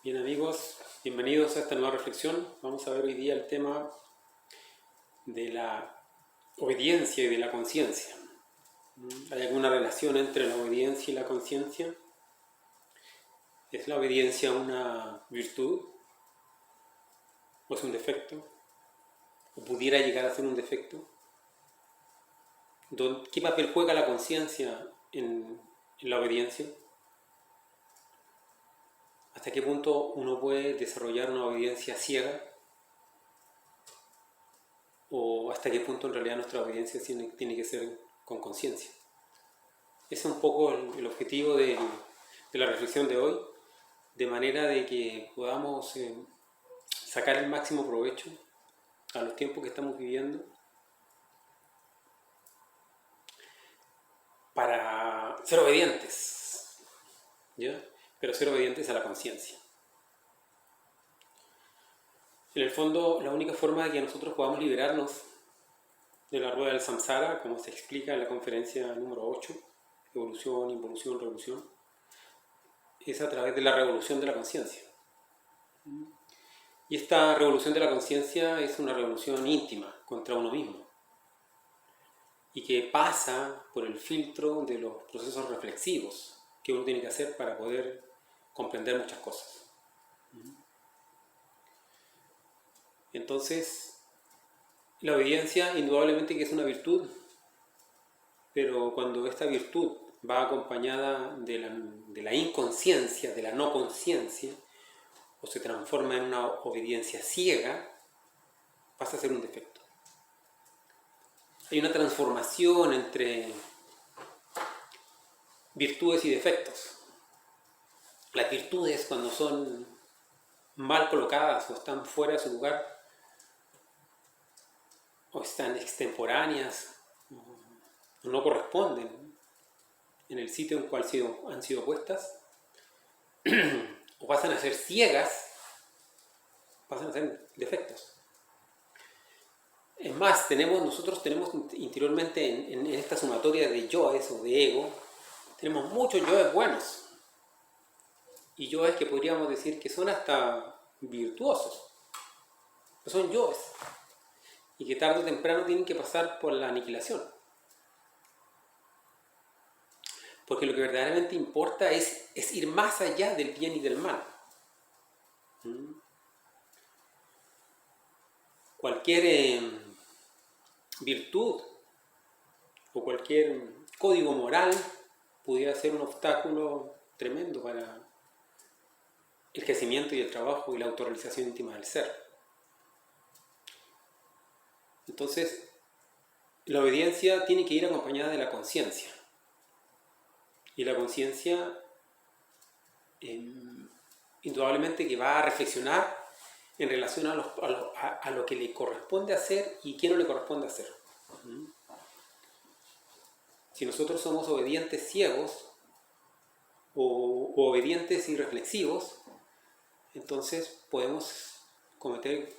Bien amigos, bienvenidos a esta nueva reflexión. Vamos a ver hoy día el tema de la obediencia y de la conciencia. ¿Hay alguna relación entre la obediencia y la conciencia? ¿Es la obediencia una virtud? ¿O es un defecto? ¿O pudiera llegar a ser un defecto? ¿Qué papel juega la conciencia en la obediencia? ¿Hasta qué punto uno puede desarrollar una obediencia ciega? ¿O hasta qué punto en realidad nuestra obediencia tiene que ser con conciencia? Ese es un poco el objetivo de la reflexión de hoy, de manera de que podamos sacar el máximo provecho a los tiempos que estamos viviendo para ser obedientes, ¿ya? Pero ser obedientes a la conciencia. En el fondo, la única forma de que nosotros podamos liberarnos de la rueda del samsara, como se explica en la conferencia número 8, evolución, involución, revolución, es a través de la revolución de la conciencia. Y esta revolución de la conciencia es una revolución íntima contra uno mismo y que pasa por el filtro de los procesos reflexivos que uno tiene que hacer para poder comprender muchas cosas. Entonces, la obediencia indudablemente que es una virtud, pero cuando esta virtud va acompañada de la inconsciencia, de la no conciencia, o se transforma en una obediencia ciega, pasa a ser un defecto. Hay una transformación entre virtudes y defectos. Las virtudes, cuando son mal colocadas o están fuera de su lugar, o están extemporáneas, o no corresponden en el sitio en el cual han sido puestas, o pasan a ser ciegas, pasan a ser defectos. Es más, nosotros tenemos interiormente en esta sumatoria de yoes o de ego, tenemos muchos yoes buenos y yoes que podríamos decir que son hasta virtuosos, que son yoes y que tarde o temprano tienen que pasar por la aniquilación. Porque lo que verdaderamente importa es ir más allá del bien y del mal. Cualquier virtud o cualquier código moral pudiera ser un obstáculo tremendo para el crecimiento y el trabajo y la autorrealización íntima del ser. Entonces, la obediencia tiene que ir acompañada de la conciencia. Y la conciencia indudablemente que va a reflexionar en relación a lo que le corresponde hacer y qué no le corresponde hacer. Si nosotros somos obedientes ciegos o obedientes irreflexivos, entonces podemos cometer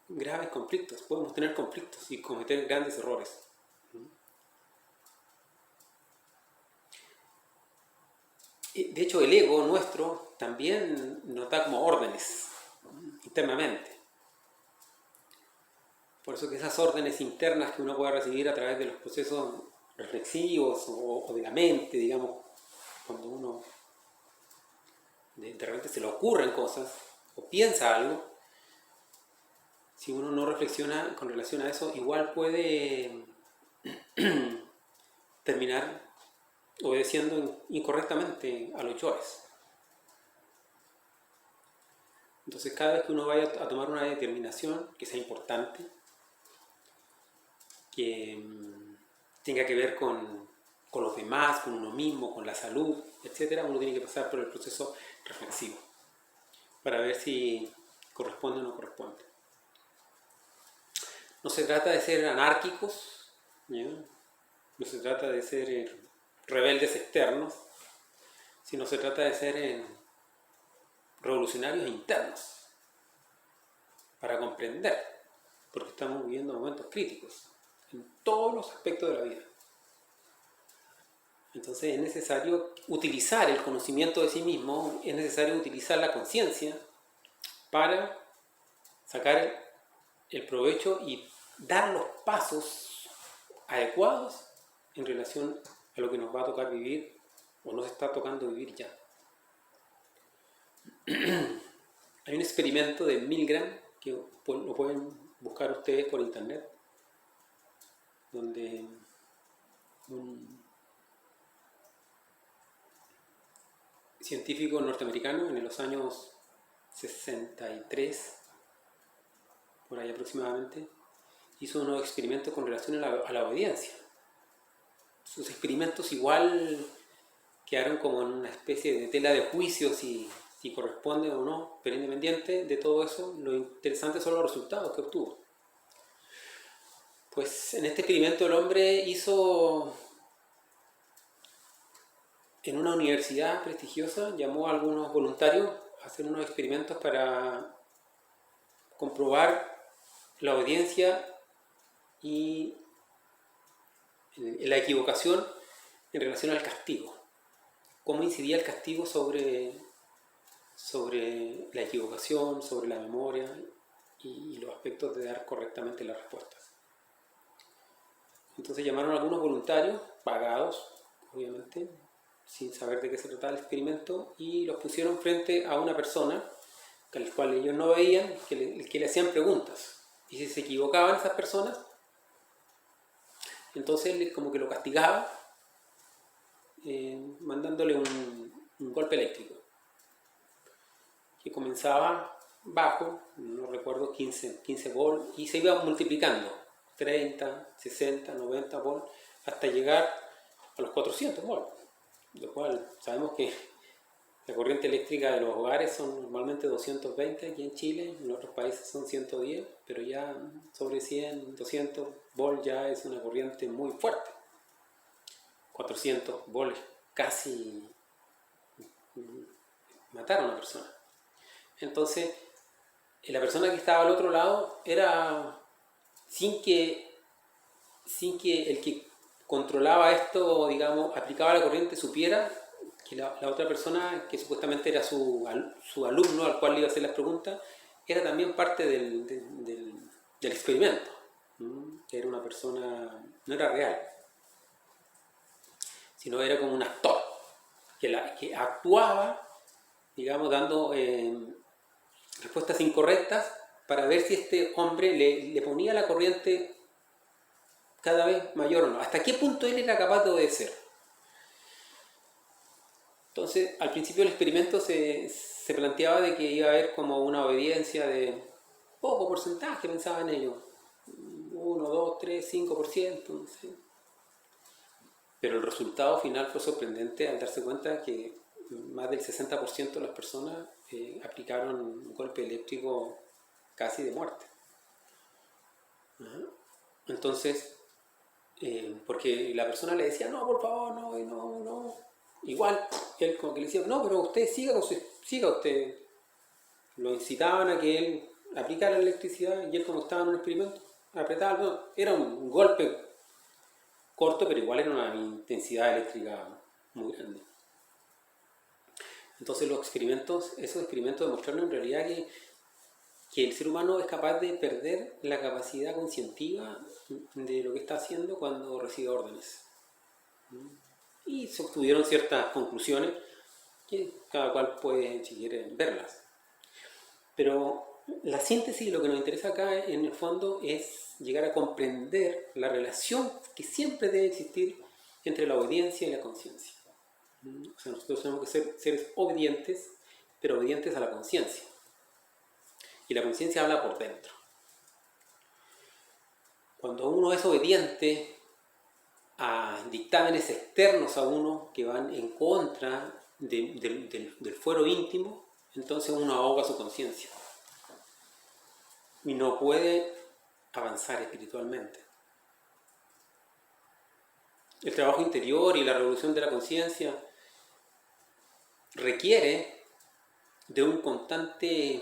graves conflictos, podemos tener conflictos y cometer grandes errores. De hecho, el ego nuestro también nos da como órdenes internamente. Por eso que esas órdenes internas que uno puede recibir a través de los procesos reflexivos o de la mente, digamos, cuando uno de repente se le ocurren cosas o piensa algo, si uno no reflexiona con relación a eso, igual puede terminar obedeciendo incorrectamente a los yoes. Entonces, cada vez que uno vaya a tomar una determinación que sea importante, que tenga que ver con los demás, con uno mismo, con la salud, etc., uno tiene que pasar por el proceso reflexivo para ver si corresponde o no corresponde. No se trata de ser anárquicos, ¿ya? No se trata de ser rebeldes externos, sino se trata de ser revolucionarios internos para comprender, porque estamos viviendo momentos críticos en todos los aspectos de la vida. Entonces es necesario utilizar el conocimiento de sí mismo, es necesario utilizar la conciencia para sacar el provecho y dar los pasos adecuados en relación a lo que nos va a tocar vivir o nos está tocando vivir ya. Hay un experimento de Milgram que lo pueden buscar ustedes por internet, donde un científico norteamericano en los años 63, por ahí aproximadamente, hizo unos experimentos con relación a la obediencia. Sus experimentos igual quedaron como en una especie de tela de juicio si corresponde o no, pero independiente de todo eso, lo interesante son los resultados que obtuvo. Pues en este experimento el hombre hizo, en una universidad prestigiosa, llamó a algunos voluntarios a hacer unos experimentos para comprobar la obediencia y la equivocación en relación al castigo. Cómo incidía el castigo sobre la equivocación, sobre la memoria y los aspectos de dar correctamente las respuestas. Entonces llamaron a algunos voluntarios, pagados, obviamente, sin saber de qué se trataba el experimento, y los pusieron frente a una persona a la cual ellos no veían, que le hacían preguntas. Y si se equivocaban esas personas, entonces él como que lo castigaba, mandándole un golpe eléctrico, que comenzaba bajo, no recuerdo, 15 volts, y se iba multiplicando, 30, 60, 90 volts, hasta llegar a los 400 volts, lo cual sabemos que la corriente eléctrica de los hogares son normalmente 220 aquí en Chile, en otros países son 110, pero ya sobre 100, 200 volts ya es una corriente muy fuerte. 400 volts casi matar a una persona. Entonces, la persona que estaba al otro lado era, sin que el que controlaba esto, digamos, aplicaba la corriente, supiera que la otra persona, que supuestamente era su alumno al cual le iba a hacer las preguntas, era también parte del experimento. Era una persona, no era real, sino era como un actor que actuaba, digamos, dando respuestas incorrectas para ver si este hombre le ponía la corriente cada vez mayor o no. ¿Hasta qué punto él era capaz de obedecer? Entonces, al principio del experimento se planteaba de que iba a haber como una obediencia de poco porcentaje, pensaban ellos. 1, 2, 3, 5%, no sé. Pero el resultado final fue sorprendente al darse cuenta que más del 60% de las personas aplicaron un golpe eléctrico casi de muerte. Entonces, porque la persona le decía, no, por favor, no. Igual, él como que le decía, no, pero usted siga usted. Lo incitaban a que él aplicara la electricidad y él, como estaba en un experimento, apretaba, no, era un golpe corto, pero igual era una intensidad eléctrica muy grande. Entonces esos experimentos demostraron en realidad que el ser humano es capaz de perder la capacidad conscientiva de lo que está haciendo cuando recibe órdenes. Y se obtuvieron ciertas conclusiones que cada cual puede, si quiere, verlas. Pero la síntesis, lo que nos interesa acá en el fondo es llegar a comprender la relación que siempre debe existir entre la obediencia y la conciencia. O sea, nosotros tenemos que ser seres obedientes, pero obedientes a la conciencia. Y la conciencia habla por dentro. Cuando uno es obediente a dictámenes externos a uno que van en contra del fuero íntimo, entonces uno ahoga su conciencia y no puede avanzar espiritualmente. El trabajo interior y la revolución de la conciencia requiere de un constante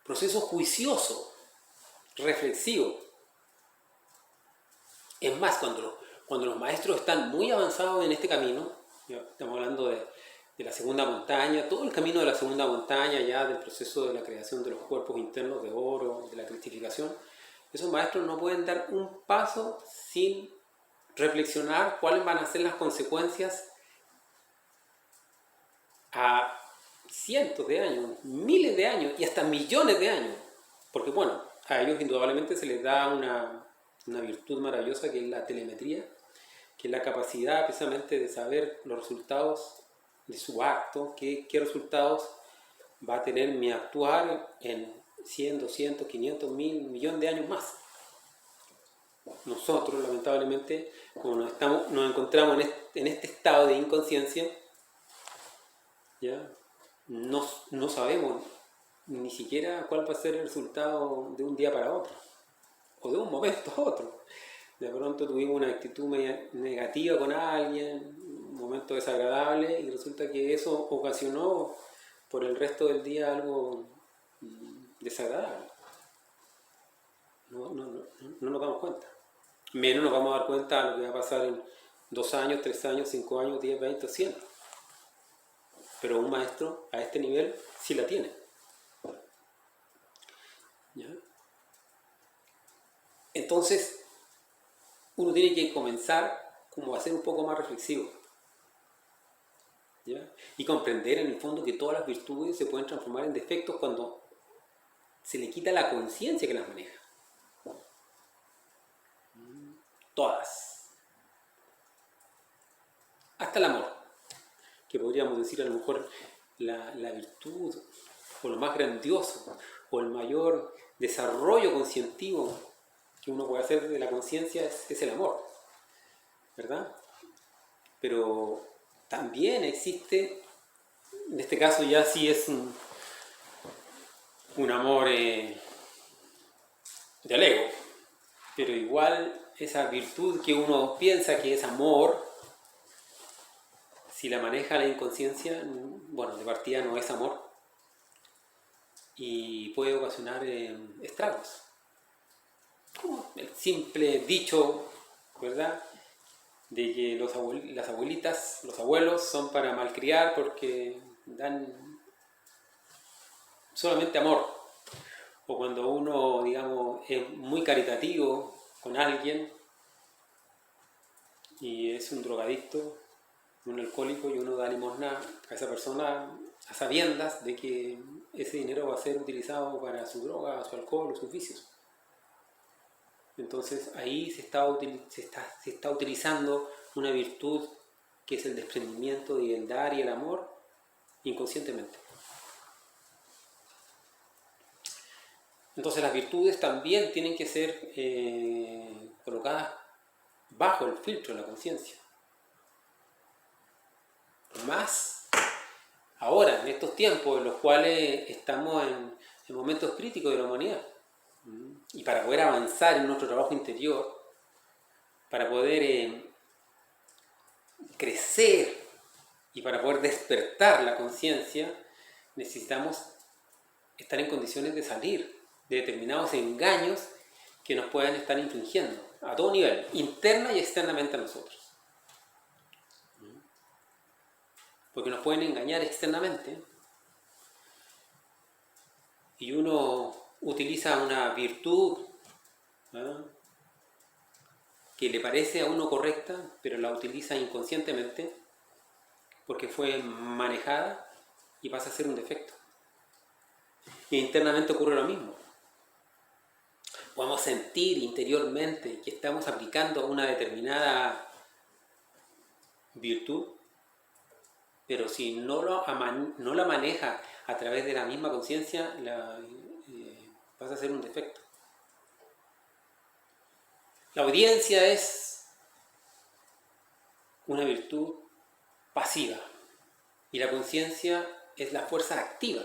proceso juicioso, reflexivo. Es más, Cuando los maestros están muy avanzados en este camino, ya estamos hablando de la segunda montaña, todo el camino de la segunda montaña, ya del proceso de la creación de los cuerpos internos de oro, de la cristificación, esos maestros no pueden dar un paso sin reflexionar cuáles van a ser las consecuencias a cientos de años, miles de años y hasta millones de años. Porque bueno, a ellos indudablemente se les da una virtud maravillosa que es la telemetría, que es la capacidad precisamente de saber los resultados de su acto, qué resultados va a tener mi actuar en 100, 200, 500, 1000, millón de años más. Nosotros, lamentablemente, como nos encontramos en este estado de inconsciencia, ¿ya? No sabemos ni siquiera cuál va a ser el resultado de un día para otro, o de un momento a otro. De pronto tuvimos una actitud negativa con alguien, un momento desagradable, y resulta que eso ocasionó por el resto del día algo desagradable. No nos damos cuenta. Menos nos vamos a dar cuenta de lo que va a pasar en 2 años, 3 años, 5 años, 10, 20, 100. Pero un maestro a este nivel sí la tiene. ¿Ya? Entonces, uno tiene que comenzar como a ser un poco más reflexivo. ¿Ya? Y comprender en el fondo que todas las virtudes se pueden transformar en defectos cuando se le quita la conciencia que las maneja. Todas. Hasta el amor, que podríamos decir a lo mejor la virtud, o lo más grandioso, o el mayor desarrollo conscientivo que uno puede hacer de la conciencia es el amor, ¿verdad? Pero también existe, en este caso ya sí es un amor del ego, pero igual esa virtud que uno piensa que es amor, si la maneja la inconsciencia, bueno, de partida no es amor y puede ocasionar estragos. Como el simple dicho, ¿verdad?, de que las abuelitas, los abuelos son para malcriar porque dan solamente amor. O cuando uno, digamos, es muy caritativo con alguien y es un drogadicto, un alcohólico, y uno da limosna a esa persona a sabiendas de que ese dinero va a ser utilizado para su droga, su alcohol o sus vicios. Entonces ahí se está utilizando una virtud que es el desprendimiento y el dar y el amor inconscientemente. Entonces las virtudes también tienen que ser colocadas bajo el filtro de la conciencia. Más ahora, en estos tiempos en los cuales estamos en momentos críticos de la humanidad. Y para poder avanzar en nuestro trabajo interior, para poder crecer y para poder despertar la conciencia, necesitamos estar en condiciones de salir de determinados engaños que nos puedan estar infringiendo a todo nivel, interna y externamente a nosotros. Porque nos pueden engañar externamente y uno utiliza una virtud, ¿no?, que le parece a uno correcta, pero la utiliza inconscientemente porque fue manejada y pasa a ser un defecto. Y internamente ocurre lo mismo. Podemos sentir interiormente que estamos aplicando una determinada virtud, pero si no la maneja a través de la misma conciencia, pasa a ser un defecto. La obediencia es una virtud pasiva y la conciencia es la fuerza activa.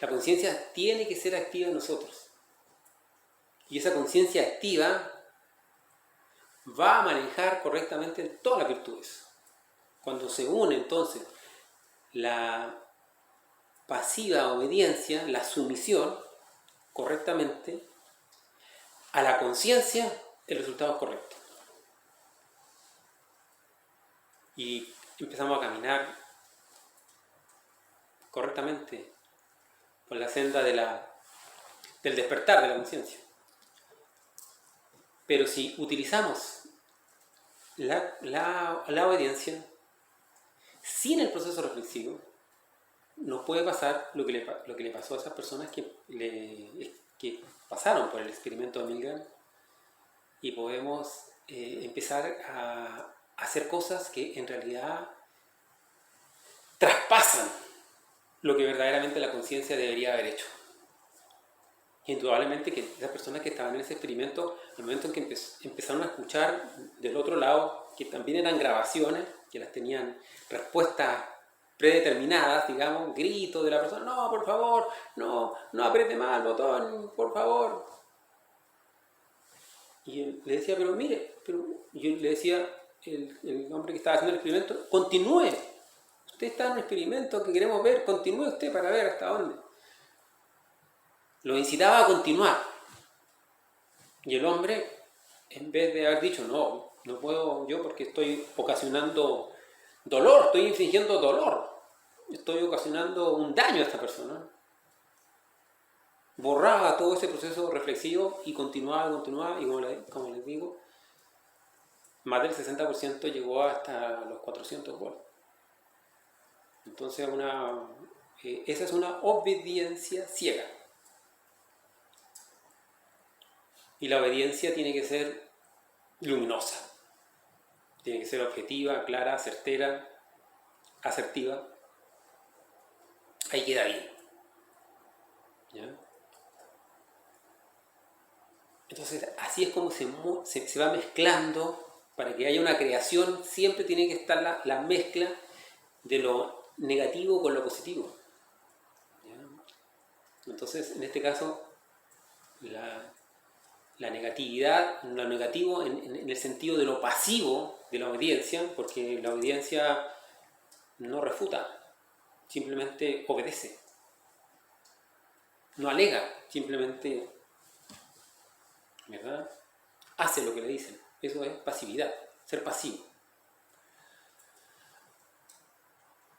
La conciencia tiene que ser activa en nosotros. Y esa conciencia activa va a manejar correctamente todas las virtudes. Cuando se une entonces la pasiva obediencia, la sumisión, correctamente, a la conciencia, el resultado es correcto. Y empezamos a caminar correctamente por la senda del despertar de la conciencia. Pero si utilizamos la obediencia sin el proceso reflexivo, nos puede pasar lo que le pasó a esas personas que pasaron por el experimento de Milgram, y podemos empezar a hacer cosas que en realidad traspasan lo que verdaderamente la conciencia debería haber hecho. Indudablemente que esas personas que estaban en ese experimento, al momento en que empezaron a escuchar del otro lado, que también eran grabaciones, que las tenían respuestas predeterminadas, digamos, gritos de la persona, no, por favor, no apriete más el botón, por favor. Y él le decía, pero mire, yo le decía, el hombre que estaba haciendo el experimento, continúe, usted está en un experimento que queremos ver, continúe usted para ver hasta dónde. Lo incitaba a continuar. Y el hombre, en vez de haber dicho, no puedo yo porque estoy ocasionando dolor, estoy infligiendo dolor, estoy ocasionando un daño a esta persona, borraba todo ese proceso reflexivo y continuaba, y como les digo, más del 60% llegó hasta los 400 volts. Entonces esa es una obediencia ciega. Y la obediencia tiene que ser luminosa, tiene que ser objetiva, clara, certera, asertiva. Ahí queda bien. ¿Ya? Entonces así es como se va mezclando. Para que haya una creación siempre tiene que estar la mezcla de lo negativo con lo positivo. ¿Ya? Entonces en este caso la negatividad, lo negativo en el sentido de lo pasivo de la obediencia, porque la obediencia no refuta, simplemente obedece. No alega, simplemente, ¿verdad?, hace lo que le dicen. Eso es pasividad, ser pasivo.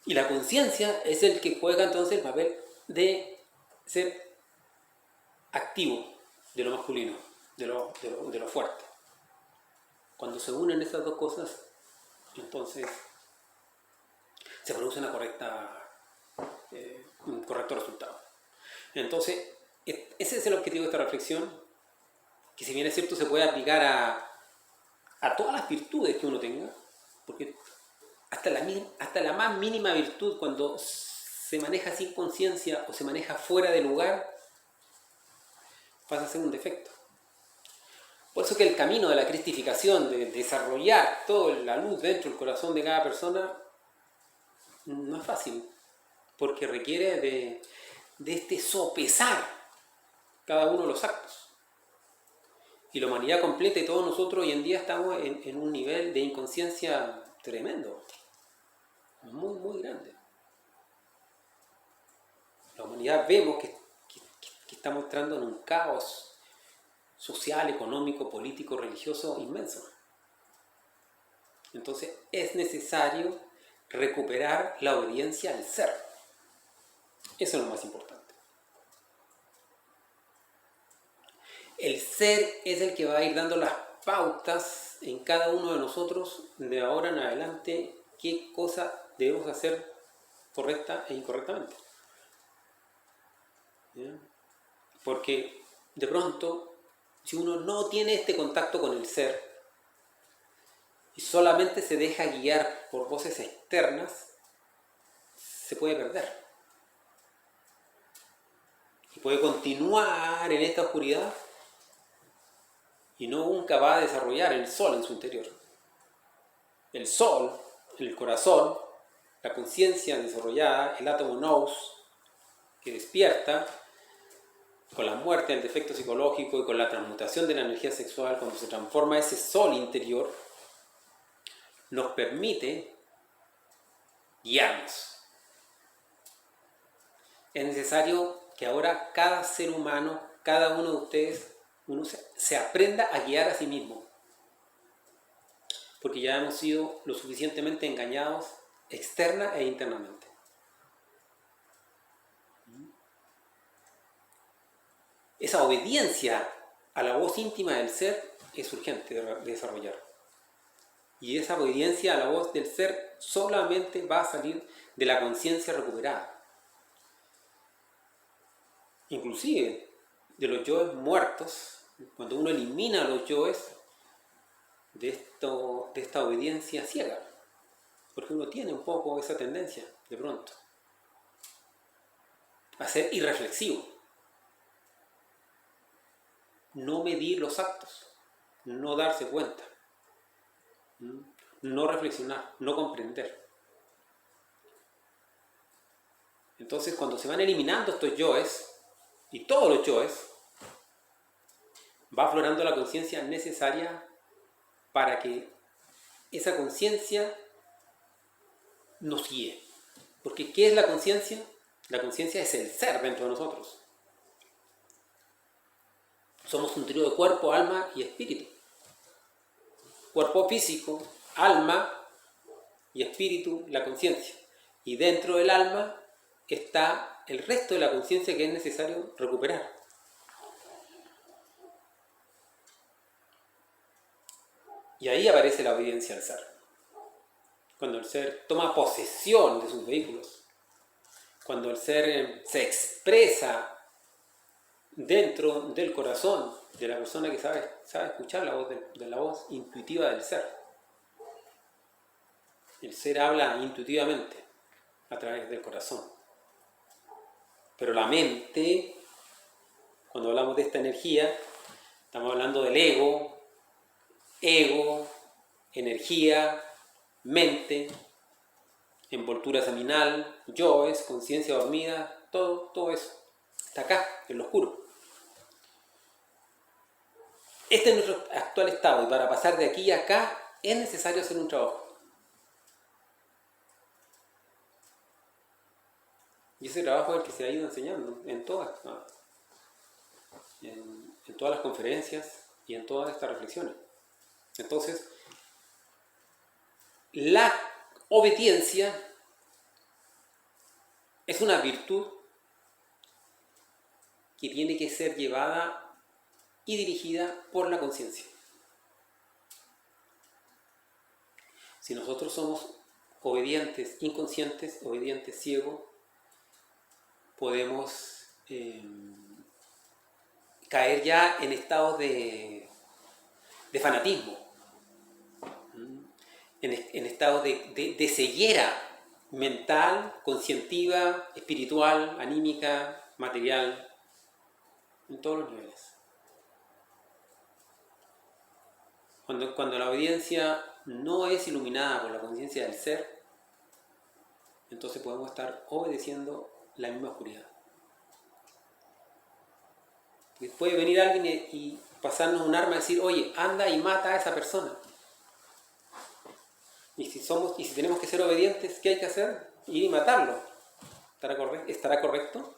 Y la conciencia es el que juega entonces el papel de ser activo de lo masculino, de lo fuerte. Cuando se unen estas dos cosas, entonces se produce un correcto resultado. Entonces, ese es el objetivo de esta reflexión, que si bien es cierto se puede aplicar a todas las virtudes que uno tenga, porque hasta la más mínima virtud, cuando se maneja sin conciencia o se maneja fuera de lugar, pasa a ser un defecto. Por eso que el camino de la cristificación, de desarrollar toda la luz dentro del corazón de cada persona, no es fácil, porque requiere de este sopesar cada uno de los actos. Y la humanidad completa y todos nosotros hoy en día estamos en un nivel de inconsciencia tremendo, muy, muy grande. La humanidad vemos que estamos entrando en un caos social, económico, político, religioso inmenso. Entonces es necesario recuperar la obediencia al ser. Eso es lo más importante. El ser es el que va a ir dando las pautas en cada uno de nosotros de ahora en adelante qué cosa debemos hacer correcta e incorrectamente. ¿Ya? Porque de pronto, si uno no tiene este contacto con el ser y solamente se deja guiar por voces externas, se puede perder. Y puede continuar en esta oscuridad y nunca va a desarrollar el sol en su interior. El sol, el corazón, la conciencia desarrollada, el átomo nous, que despierta con la muerte, el defecto psicológico y con la transmutación de la energía sexual, cuando se transforma ese sol interior, nos permite guiarnos. Es necesario que ahora cada ser humano, cada uno de ustedes, uno se aprenda a guiar a sí mismo. porque ya hemos sido lo suficientemente engañados externa e internamente. Esa obediencia a la voz íntima del ser es urgente de desarrollar. Y esa obediencia a la voz del ser solamente va a salir de la conciencia recuperada. Inclusive de los yoes muertos, cuando uno elimina a los yoes de esta obediencia ciega, porque uno tiene un poco esa tendencia de pronto a ser irreflexivo, no medir los actos, no darse cuenta, no reflexionar, no comprender. Entonces, cuando se van eliminando estos yoes, y todos los yoes, va aflorando la conciencia necesaria para que esa conciencia nos guíe. Porque ¿qué es la conciencia? La conciencia es el ser dentro de nosotros. Somos un trío de cuerpo, alma y espíritu. Cuerpo físico, alma y espíritu, la conciencia. Y dentro del alma está el resto de la conciencia que es necesario recuperar. Y ahí aparece la obediencia al ser. Cuando el ser toma posesión de sus vehículos, cuando el ser se expresa dentro del corazón de la persona que sabe escuchar la voz de la voz intuitiva del ser. El ser habla intuitivamente a través del corazón. Pero la mente, cuando hablamos de esta energía, estamos hablando del ego, energía, mente, envoltura seminal, yoes, conciencia dormida, todo eso está acá, en lo oscuro. Este es nuestro actual estado, y para pasar de aquí a acá es necesario hacer un trabajo. Y ese trabajo es el que se ha ido enseñando en todas las conferencias y en todas estas reflexiones. Entonces, la obediencia es una virtud que tiene que ser llevada y dirigida por la conciencia. Si nosotros somos obedientes inconscientes, obedientes ciegos, podemos caer ya en estados de fanatismo, en estados de ceguera mental, conscientiva, espiritual, anímica, material, en todos los niveles. Cuando la obediencia no es iluminada por la conciencia del ser, entonces podemos estar obedeciendo la misma oscuridad. Puede venir alguien y pasarnos un arma y decir, oye, anda y mata a esa persona. Y si tenemos que ser obedientes, ¿qué hay que hacer? Ir y matarlo. ¿Estará correcto?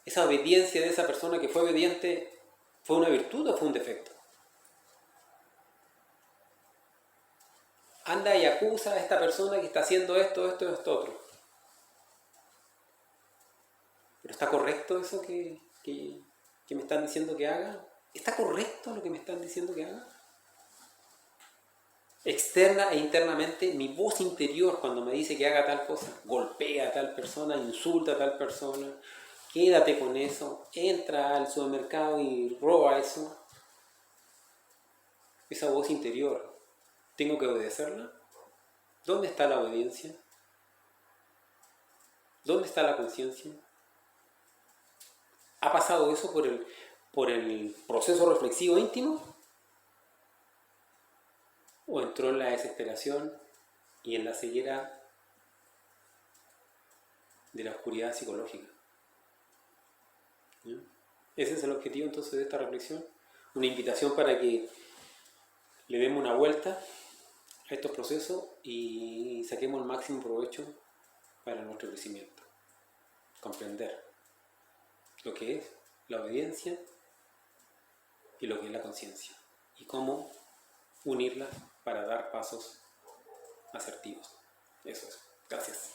¿Esa obediencia de esa persona que fue obediente fue una virtud o fue un defecto? Anda y acusa a esta persona que está haciendo esto, otro. ¿Pero está correcto eso que me están diciendo que haga? ¿Está correcto lo que me están diciendo que haga? Externa e internamente, mi voz interior cuando me dice que haga tal cosa, golpea a tal persona, insulta a tal persona, quédate con eso, entra al supermercado y roba eso. Esa voz interior, ¿tengo que obedecerla? ¿Dónde está la obediencia? ¿Dónde está la conciencia? ¿Ha pasado eso por el proceso reflexivo íntimo? ¿O entró en la desesperación y en la ceguera de la oscuridad psicológica? ¿Sí? Ese es el objetivo entonces de esta reflexión. Una invitación para que le demos una vuelta a estos procesos y saquemos el máximo provecho para nuestro crecimiento. Comprender lo que es la obediencia y lo que es la conciencia y cómo unirlas para dar pasos asertivos. Eso es. Gracias.